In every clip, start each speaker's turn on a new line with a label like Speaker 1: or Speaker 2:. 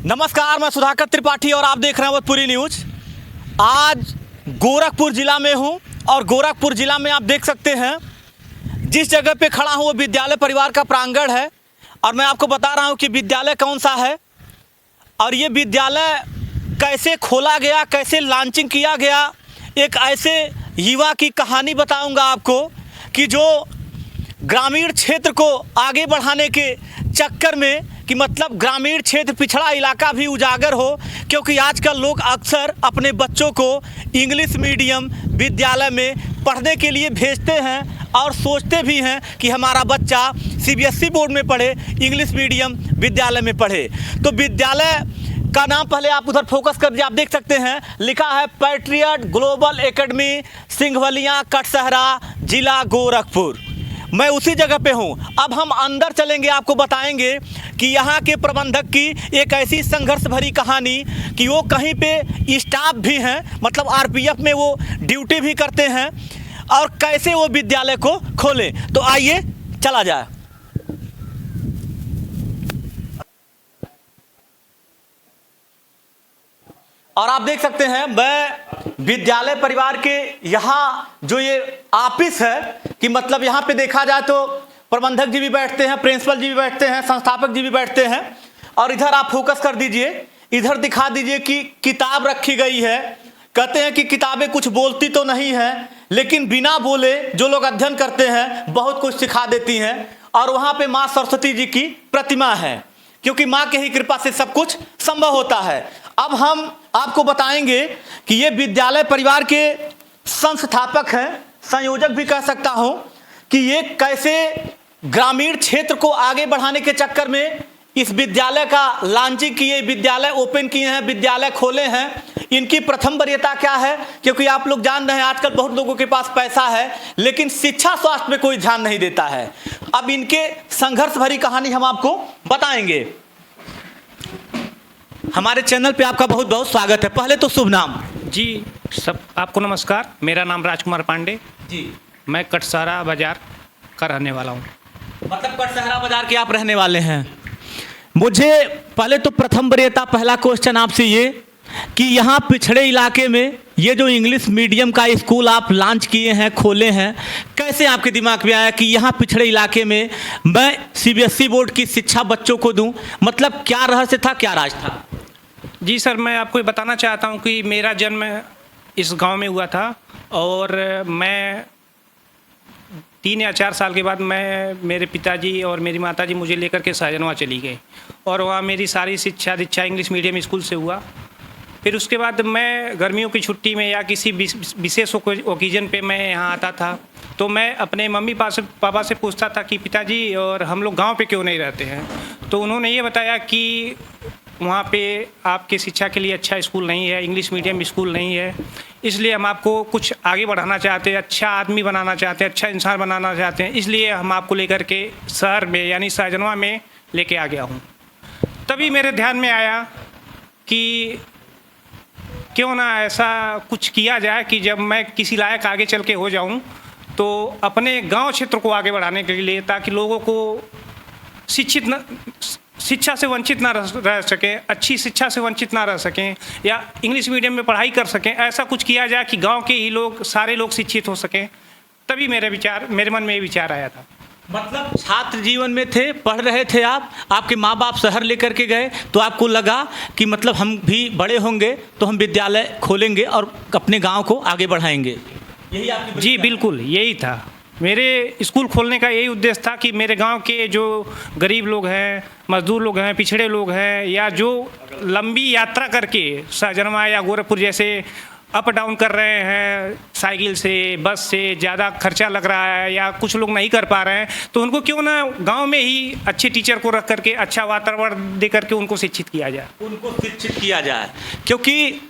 Speaker 1: नमस्कार, मैं सुधाकर त्रिपाठी और आप देख रहे हैं भोजपुरी न्यूज। आज गोरखपुर ज़िला में हूं और गोरखपुर ज़िला में आप देख सकते हैं जिस जगह पे खड़ा हूं वो विद्यालय परिवार का प्रांगण है और मैं आपको बता रहा हूं कि विद्यालय कौन सा है और ये विद्यालय कैसे खोला गया, कैसे लॉन्चिंग किया गया। एक ऐसे युवा की कहानी बताऊंगा आपको कि जो ग्रामीण क्षेत्र को आगे बढ़ाने के चक्कर में कि मतलब ग्रामीण क्षेत्र पिछड़ा इलाका भी उजागर हो, क्योंकि आजकल लोग अक्सर अपने बच्चों को इंग्लिश मीडियम विद्यालय में पढ़ने के लिए भेजते हैं और सोचते भी हैं कि हमारा बच्चा सीबीएसई बोर्ड में पढ़े, इंग्लिश मीडियम विद्यालय में पढ़े। तो विद्यालय का नाम पहले आप उधर फोकस कर दीजिए, आप देख सकते हैं लिखा है पैट्रियट ग्लोबल एकेडमी, सिंघवलिया, कटसहरा, जिला गोरखपुर। मैं उसी जगह पे हूँ। अब हम अंदर चलेंगे, आपको बताएंगे कि यहाँ के प्रबंधक की एक ऐसी संघर्ष भरी कहानी कि वो कहीं पे स्टाफ भी हैं, मतलब आरपीएफ में वो ड्यूटी भी करते हैं और कैसे वो विद्यालय को खोले। तो आइए चला जाए। और आप देख सकते हैं मैं विद्यालय परिवार के यहाँ जो ये ऑफिस है कि मतलब यहाँ पे देखा जाए तो प्रबंधक जी भी बैठते हैं, प्रिंसिपल जी भी बैठते हैं, संस्थापक जी भी बैठते हैं। और इधर आप फोकस कर दीजिए, इधर दिखा दीजिए कि किताब रखी गई है। कहते हैं कि किताबें कुछ बोलती तो नहीं है, लेकिन बिना बोले जो लोग अध्ययन करते हैं बहुत कुछ सिखा देती हैं। और वहाँ पे माँ सरस्वती जी की प्रतिमा है, क्योंकि माँ के ही कृपा से सब कुछ संभव होता है। अब हम आपको बताएंगे कि ये विद्यालय परिवार के संस्थापक हैं, संयोजक भी कह सकता हूं, कि ये कैसे ग्रामीण क्षेत्र को आगे बढ़ाने के चक्कर में इस विद्यालय का लॉन्चिंग किए, विद्यालय ओपन किए हैं, विद्यालय खोले हैं। इनकी प्रथम वरीयता क्या है, क्योंकि आप लोग जान रहे हैं आजकल बहुत लोगों के पास पैसा है लेकिन शिक्षा स्वास्थ्य में कोई ध्यान नहीं देता है। अब इनके संघर्ष भरी कहानी हम आपको बताएंगे। हमारे चैनल पे आपका बहुत बहुत स्वागत है। पहले तो शुभ नाम
Speaker 2: जी। सब आपको नमस्कार, मेरा नाम राजकुमार पांडे
Speaker 1: जी।
Speaker 2: मैं कटसहरा बाजार का रहने वाला हूँ।
Speaker 1: मतलब कटसहरा बाजार के आप रहने वाले हैं। मुझे पहले तो प्रथम वरीयता पहला क्वेश्चन आपसे ये कि यहाँ पिछड़े इलाके में ये जो इंग्लिश मीडियम का स्कूल आप लॉन्च किए हैं, खोले हैं, कैसे आपके दिमाग में आया कि यहाँ पिछड़े इलाके में मैं सीबीएसई बोर्ड की शिक्षा बच्चों को दूँ? मतलब क्या रहस्य था, क्या राज था?
Speaker 2: जी सर, मैं आपको ये बताना चाहता हूँ कि मेरा जन्म इस गांव में हुआ था और मैं 3 या 4 साल के बाद मेरे पिताजी और मेरी माताजी मुझे लेकर के सहजनवा चली गए और वहाँ मेरी सारी शिक्षा दीक्षा इंग्लिश मीडियम स्कूल से हुआ। फिर उसके बाद मैं गर्मियों की छुट्टी में या किसी विशेष ओकेजन पे मैं यहाँ आता था तो मैं अपने मम्मी पापा से पूछता था कि पिताजी और हम लोग गांव पे क्यों नहीं रहते हैं। तो उन्होंने ये बताया कि वहाँ पे आपकी शिक्षा के लिए अच्छा स्कूल नहीं है, इंग्लिश मीडियम स्कूल नहीं है, इसलिए हम आपको कुछ आगे बढ़ाना चाहते हैं, अच्छा आदमी बनाना चाहते हैं, अच्छा इंसान बनाना चाहते हैं, इसलिए हम आपको लेकर के शहर में यानी सहजनवा में लेके आ गया हूँ। तभी मेरे ध्यान में आया कि क्यों ना ऐसा कुछ किया जाए कि जब मैं किसी लायक आगे चल के हो जाऊँ तो अपने गाँव क्षेत्र को आगे बढ़ाने के लिए, ताकि लोगों को शिक्षा से वंचित ना रह सकें, अच्छी शिक्षा से वंचित ना रह सकें या इंग्लिश मीडियम में पढ़ाई कर सकें, ऐसा कुछ किया जाए कि गांव के ही लोग, सारे लोग शिक्षित हो सकें। तभी मेरे मन में ये विचार आया था।
Speaker 1: मतलब छात्र जीवन में थे, पढ़ रहे थे आप, आपके माँ बाप शहर लेकर के गए तो आपको लगा कि मतलब हम भी बड़े होंगे तो हम विद्यालय खोलेंगे और अपने गाँव को आगे बढ़ाएंगे, यही आपकी?
Speaker 2: जी बिल्कुल, यही था मेरे स्कूल खोलने का, यही उद्देश्य था कि मेरे गांव के जो गरीब लोग हैं, मजदूर लोग हैं, पिछड़े लोग हैं या जो लंबी यात्रा करके सहजनवा या गोरखपुर जैसे अप डाउन कर रहे हैं साइकिल से, बस से, ज़्यादा खर्चा लग रहा है या कुछ लोग नहीं कर पा रहे हैं, तो उनको क्यों ना गांव में ही अच्छे टीचर को रख करके अच्छा वातावरण दे करके उनको शिक्षित किया जाए।
Speaker 1: क्योंकि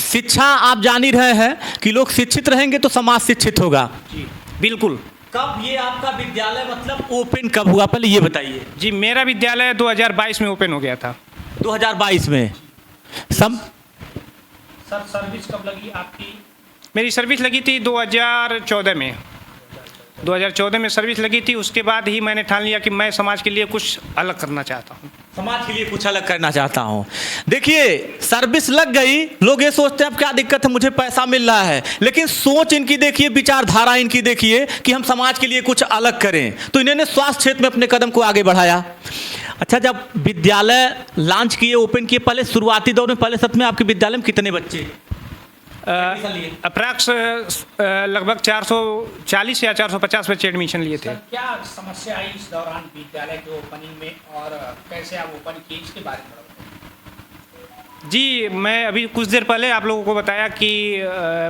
Speaker 1: शिक्षा आप जान ही रहे हैं कि लोग शिक्षित रहेंगे तो समाज शिक्षित होगा।
Speaker 2: जी बिल्कुल।
Speaker 1: कब ये आपका विद्यालय मतलब ओपन कब हुआ, पहले ये बताइए।
Speaker 2: जी, मेरा विद्यालय 2022 में ओपन हो गया था।
Speaker 1: 2022 में सर
Speaker 2: सर्विस कब लगी आपकी? मेरी सर्विस लगी थी 2014 में। 2014 में सर्विस लगी थी। उसके बाद ही मैंने ठान लिया कि मैं समाज के लिए कुछ अलग करना चाहता हूँ।
Speaker 1: समाज के लिए कुछ अलग करना चाहता हूँ। देखिए, सर्विस लग गई, लोग ये सोचते हैं अब क्या दिक्कत है, मुझे पैसा मिल रहा है, लेकिन सोच इनकी देखिए, विचारधारा इनकी देखिए कि हम समाज के लिए कुछ अलग करें। तो इन्होंने स्वास्थ्य क्षेत्र में अपने कदम को आगे बढ़ाया। अच्छा, जब विद्यालय लॉन्च किए, ओपन किए, पहले शुरुआती दौर में पहले सत्र में आपके विद्यालय में कितने बच्चे?
Speaker 2: अप्रैक्स लगभग 440 या 450 बच्चे एडमिशन लिए थे।
Speaker 3: सर, क्या समस्या आई इस दौरान विद्यालय के ओपनिंग में और कैसे आप ओपन किए इसके बारे में बताइए।
Speaker 2: जी, मैं अभी कुछ देर पहले आप लोगों को बताया कि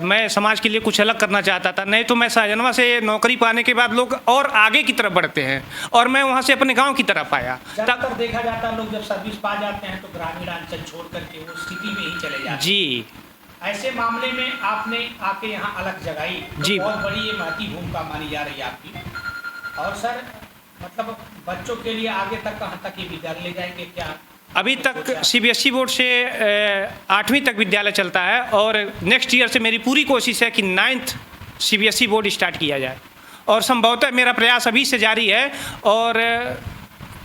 Speaker 2: मैं समाज के लिए कुछ अलग करना चाहता था। नहीं तो मैं सहजनवा से नौकरी पाने के बाद लोग और आगे की तरफ बढ़ते हैं और मैं वहाँ से अपने गांव की तरफ आया।
Speaker 3: ज़्यादातर देखा जाता है लोग जब सर्विस पा जाते हैं तो ग्रामीण अंचल छोड़ करके वो सिटी में ही चले जाते हैं।
Speaker 2: जी,
Speaker 3: ऐसे मामले में आपने आके यहाँ अलग जगाई तो
Speaker 2: जी।
Speaker 3: बहुत बड़ी ये महती भूमिका मानी जा रही है आपकी। और सर, मतलब बच्चों के लिए आगे तक कहाँ तक ये विद्यालय ले जाएंगे क्या?
Speaker 2: अभी तक CBSE बोर्ड से 8वीं तक विद्यालय चलता है और नेक्स्ट ईयर से मेरी पूरी कोशिश है कि 9th CBSE बोर्ड स्टार्ट किया जाए और संभवतः मेरा प्रयास अभी से जारी है और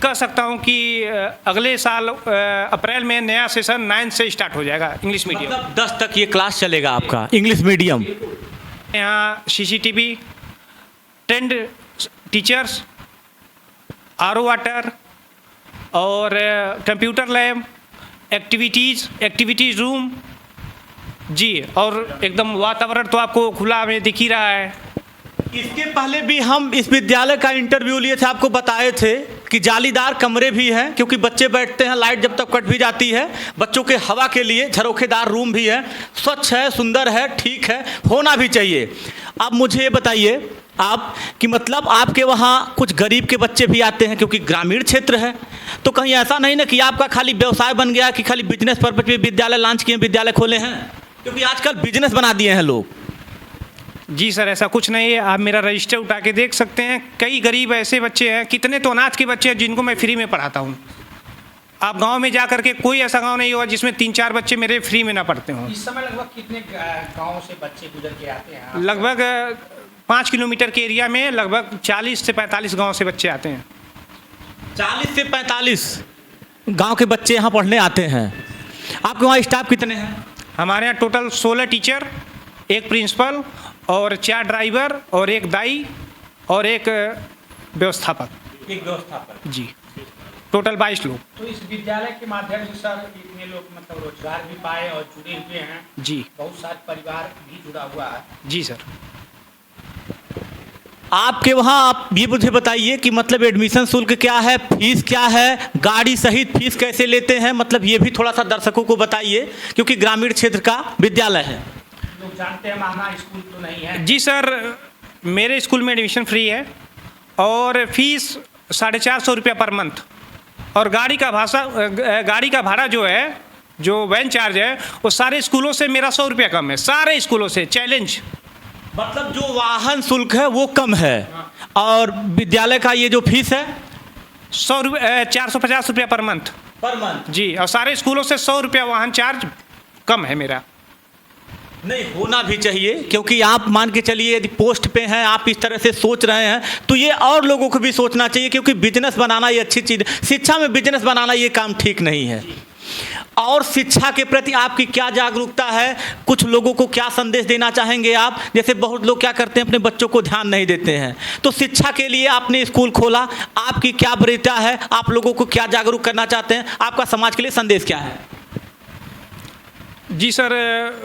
Speaker 2: कह सकता हूं कि अगले साल अप्रैल में नया सेशन 9 से स्टार्ट हो जाएगा इंग्लिश मीडियम।
Speaker 1: मतलब 10 तक ये क्लास चलेगा आपका इंग्लिश मीडियम?
Speaker 2: यहाँ CCTV, trend teachers, RO water और कंप्यूटर लैब, एक्टिविटीज़ रूम जी, और एकदम वातावरण तो आपको खुला में दिख ही रहा है।
Speaker 1: इसके पहले भी हम इस विद्यालय का इंटरव्यू लिए थे, आपको बताए थे कि जालीदार कमरे भी हैं क्योंकि बच्चे बैठते हैं, लाइट जब तक कट भी जाती है, बच्चों के हवा के लिए झरोखेदार रूम भी है, स्वच्छ है, सुंदर है, ठीक है, होना भी चाहिए। अब मुझे ये बताइए आप कि मतलब आपके वहाँ कुछ गरीब के बच्चे भी आते हैं क्योंकि ग्रामीण क्षेत्र है, तो कहीं ऐसा नहीं ना कि आपका खाली व्यवसाय बन गया कि खाली बिजनेस पर्पज पे विद्यालय लॉन्च किए, विद्यालय खोले हैं? क्योंकि आजकल बिजनेस बना दिए हैं लोग।
Speaker 2: जी सर, ऐसा कुछ नहीं है। आप मेरा रजिस्टर उठा के देख सकते हैं। कई गरीब ऐसे बच्चे हैं, कितने तो अनाथ के बच्चे हैं जिनको मैं फ्री में पढ़ाता हूँ। आप गांव में जा करके कोई ऐसा गांव नहीं होगा जिसमें 3-4 बच्चे मेरे फ्री में ना पढ़ते हों।
Speaker 3: इस समय लगभग कितने गाँव से बच्चे गुजर के आते हैं?
Speaker 2: लगभग 5 किलोमीटर के एरिया में लगभग 40 से 45 गाँव से बच्चे आते हैं।
Speaker 1: 40 से 45 गांव के बच्चे यहाँ पढ़ने आते हैं। आपके वहाँ स्टाफ कितने हैं?
Speaker 2: हमारे यहाँ टोटल 16 टीचर, 1 प्रिंसिपल और 4 ड्राइवर और 1 दाई और 1 व्यवस्थापक।
Speaker 3: एक व्यवस्थापक
Speaker 2: जी, टोटल 22 लोग।
Speaker 3: तो इस विद्यालय के माध्यम से सर इतने लोग मतलब रोजगार भी पाए और जुड़े हुए हैं।
Speaker 2: जी,
Speaker 3: बहुत सारे परिवार भी जुड़ा हुआ है।
Speaker 2: जी सर।
Speaker 1: आपके वहाँ आप ये मुझे बताइए कि मतलब एडमिशन शुल्क क्या है, फीस क्या है, गाड़ी सहित फीस कैसे लेते हैं, मतलब ये भी थोड़ा सा दर्शकों को बताइए क्योंकि ग्रामीण क्षेत्र का विद्यालय है।
Speaker 3: लोग जानते हैं महंगा स्कूल तो नहीं है।
Speaker 2: जी सर, मेरे स्कूल में एडमिशन फ्री है और फीस 450 रुपया पर मंथ और गाड़ी का भाड़ा जो है, जो वैन चार्ज है, वो सारे स्कूलों से मेरा 100 रुपया कम है। सारे स्कूलों से चैलेंज।
Speaker 1: मतलब जो वाहन शुल्क है वो कम है और विद्यालय का ये जो फीस है
Speaker 2: 450 रुपया पर मंथ। जी, और सारे स्कूलों से 100 रुपया वाहन चार्ज कम है मेरा।
Speaker 1: नहीं, होना भी चाहिए क्योंकि आप मान के चलिए यदि पोस्ट पे हैं, आप इस तरह से सोच रहे हैं तो ये और लोगों को भी सोचना चाहिए क्योंकि बिजनेस बनाना ये अच्छी चीज़, शिक्षा में बिजनेस बनाना ये काम ठीक नहीं है। और शिक्षा के प्रति आपकी क्या जागरूकता है, कुछ लोगों को क्या संदेश देना चाहेंगे आप? जैसे बहुत लोग क्या करते हैं, अपने बच्चों को ध्यान नहीं देते हैं, तो शिक्षा के लिए आपने स्कूल खोला, आपकी क्या वरीयता है, आप लोगों को क्या जागरूक करना चाहते हैं, आपका समाज के लिए संदेश क्या है?
Speaker 2: जी सर,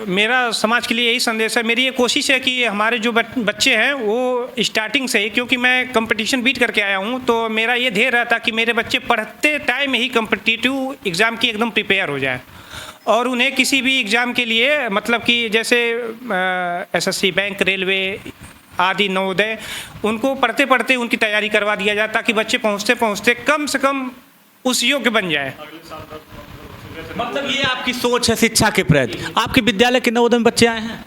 Speaker 2: मेरा समाज के लिए यही संदेश है। मेरी ये कोशिश है कि हमारे जो बच्चे हैं वो स्टार्टिंग से ही, क्योंकि मैं कंपटीशन बीट करके आया हूँ, तो मेरा ये ध्येय रहता कि मेरे बच्चे पढ़ते टाइम ही कॉम्पिटिटिव एग्ज़ाम की एकदम प्रिपेयर हो जाए और उन्हें किसी भी एग्ज़ाम के लिए, मतलब कि जैसे SSC, बैंक, रेलवे आदि, नवोदय, उनको पढ़ते पढ़ते उनकी तैयारी करवा दिया जाए ताकि बच्चे पहुँचते पहुँचते कम से कम उस योग्य बन जाए।
Speaker 1: मतलब ये आपकी सोच है शिक्षा के प्रति। आपके विद्यालय के नवोदय में बच्चे आए हैं?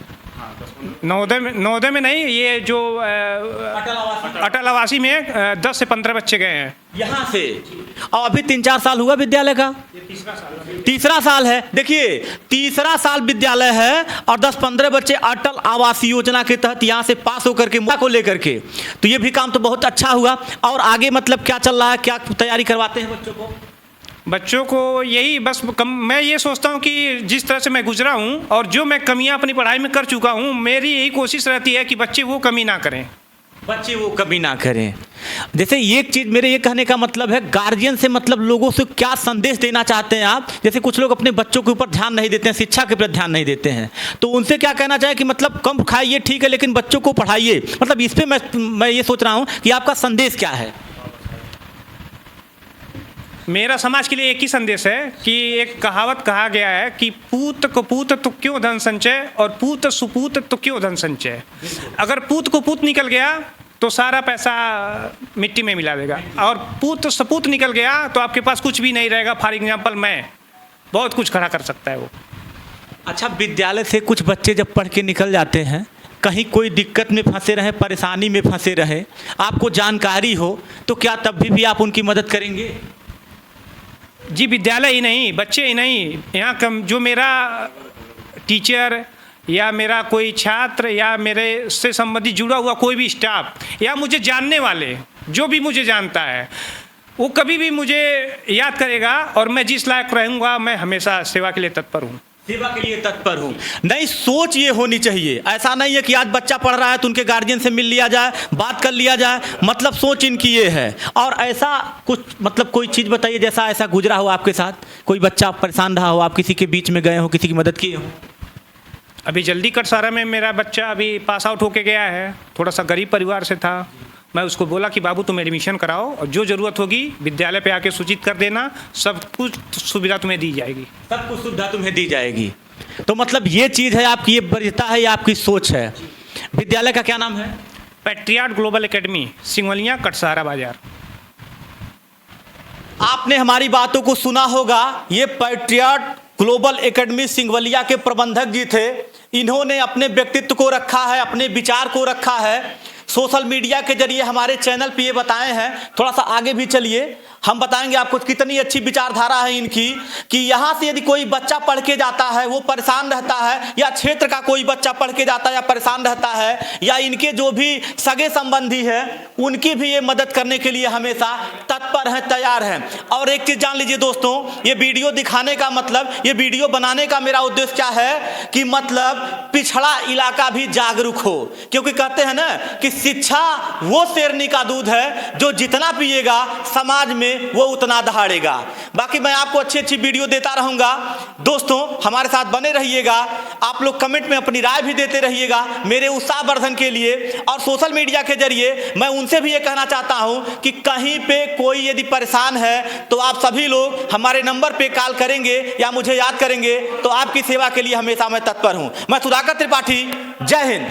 Speaker 2: नवोदय में नहीं, ये जो अटल आवासी में 10 से 15 बच्चे गए हैं
Speaker 1: यहाँ से। और अभी 3-4 साल हुआ विद्यालय का, तीसरा साल है। देखिए, तीसरा साल विद्यालय है और 10-15 बच्चे अटल आवासीय योजना के तहत यहाँ से पास होकर के को लेकर के, तो ये भी काम तो बहुत अच्छा हुआ। और आगे मतलब क्या चल रहा है, क्या तैयारी करवाते हैं बच्चों को?
Speaker 2: बच्चों को यही बस मैं ये सोचता हूँ कि जिस तरह से मैं गुजरा हूँ और जो मैं कमियाँ अपनी पढ़ाई में कर चुका हूँ, मेरी यही कोशिश रहती है कि बच्चे वो कमी ना करें।
Speaker 1: बच्चे वो कभी ना करें। जैसे एक चीज़ मेरे ये कहने का मतलब है, गार्जियन से मतलब लोगों से क्या संदेश देना चाहते हैं आप? जैसे कुछ लोग अपने बच्चों के ऊपर ध्यान नहीं देते हैं, शिक्षा के प्रति ध्यान नहीं देते हैं, तो उनसे क्या कहना चाहे कि मतलब कम खाइए ठीक है, लेकिन बच्चों को पढ़ाइए। मतलब इस पर मैं ये सोच रहा हूँ कि आपका संदेश क्या है?
Speaker 2: मेरा समाज के लिए एक ही संदेश है कि एक कहावत कहा गया है कि पूत कपूत तो क्यों धन संचय और पूत सुपूत तो क्यों धन संचय। अगर पूत को पूत निकल गया तो सारा पैसा मिट्टी में मिला देगा, और पूत सपूत निकल गया तो आपके पास कुछ भी नहीं रहेगा। फॉर एग्जाम्पल मैं, बहुत कुछ खड़ा कर सकता है वो।
Speaker 1: अच्छा, विद्यालय से कुछ बच्चे जब पढ़ के निकल जाते हैं, कहीं कोई दिक्कत में फंसे रहे, परेशानी में फंसे रहे, आपको जानकारी हो, तो क्या तब भी आप उनकी मदद करेंगे?
Speaker 2: जी, विद्यालय ही नहीं, बच्चे ही नहीं, यहाँ जो मेरा टीचर या मेरा कोई छात्र या मेरे से संबंधित जुड़ा हुआ कोई भी स्टाफ या मुझे जानने वाले, जो भी मुझे जानता है, वो कभी भी मुझे याद करेगा और मैं जिस लायक रहूँगा, मैं हमेशा सेवा के लिए तत्पर हूँ।
Speaker 1: सेवा के लिए तत्पर हूँ। नहीं, सोच ये होनी चाहिए। ऐसा नहीं है कि आज बच्चा पढ़ रहा है तो उनके गार्जियन से मिल लिया जाए, बात कर लिया जाए, मतलब सोच इनकी ये है। और ऐसा कुछ मतलब कोई चीज़ बताइए जैसा ऐसा गुजरा हो आपके साथ, कोई बच्चा परेशान रहा हो, आप किसी के बीच में गए हो, किसी की मदद किए हो?
Speaker 2: अभी जल्दी कटसारा में मेरा बच्चा अभी पास आउट होके गया है, थोड़ा सा गरीब परिवार से था। मैं उसको बोला कि बाबू तुम एडमिशन कराओ और जो ज़रूरत होगी विद्यालय पे आके सूचित कर देना, सब कुछ सुविधा तुम्हें दी जाएगी।
Speaker 1: सब कुछ सुविधा तुम्हें दी जाएगी। तो मतलब ये चीज़ है आपकी, ये वरीयता है, ये आपकी सोच है। विद्यालय का क्या नाम है?
Speaker 2: पैट्रियाट ग्लोबल एकेडमी, सिंगवलिया, कटसारा बाजार।
Speaker 1: आपने हमारी बातों को सुना होगा। ये पैट्रियाट ग्लोबल एकेडमी सिंगवलिया के प्रबंधक जी थे। इन्होंने अपने व्यक्तित्व को रखा है, अपने विचार को रखा है, सोशल मीडिया के जरिए हमारे चैनल पे ये बताए हैं। थोड़ा सा आगे भी चलिए, हम बताएंगे आपको कितनी अच्छी विचारधारा है इनकी, कि यहाँ से यदि कोई बच्चा पढ़ के जाता है, वो परेशान रहता है, या क्षेत्र का कोई बच्चा पढ़ के जाता है या परेशान रहता है, या इनके जो भी सगे संबंधी है उनकी भी ये मदद करने के लिए हमेशा तत्पर हैं, तैयार हैं। और एक चीज़ जान लीजिए दोस्तों, ये वीडियो दिखाने का मतलब, ये वीडियो बनाने का मेरा उद्देश्य क्या है कि मतलब पिछड़ा इलाका भी जागरूक हो। क्योंकि कहते हैं ना कि शिक्षा वो शेरनी का दूध है जो जितना पिएगा समाज में वो उतना दहाड़ेगा। बाकी मैं आपको अच्छी अच्छी वीडियो देता रहूंगा। दोस्तों हमारे साथ बने रहिएगा। आप लोग कमेंट में अपनी राय भी देते रहिएगा मेरे उत्साहवर्धन के लिए। और सोशल मीडिया के जरिए मैं उनसे भी ये कहना चाहता हूं कि कहीं पे कोई यदि परेशान है तो आप सभी लोग हमारे नंबर पे कॉल करेंगे या मुझे याद करेंगे तो आपकी सेवा के लिए हमेशा मैं तत्पर हूं। मैं सुधाकर त्रिपाठी, जय हिंद।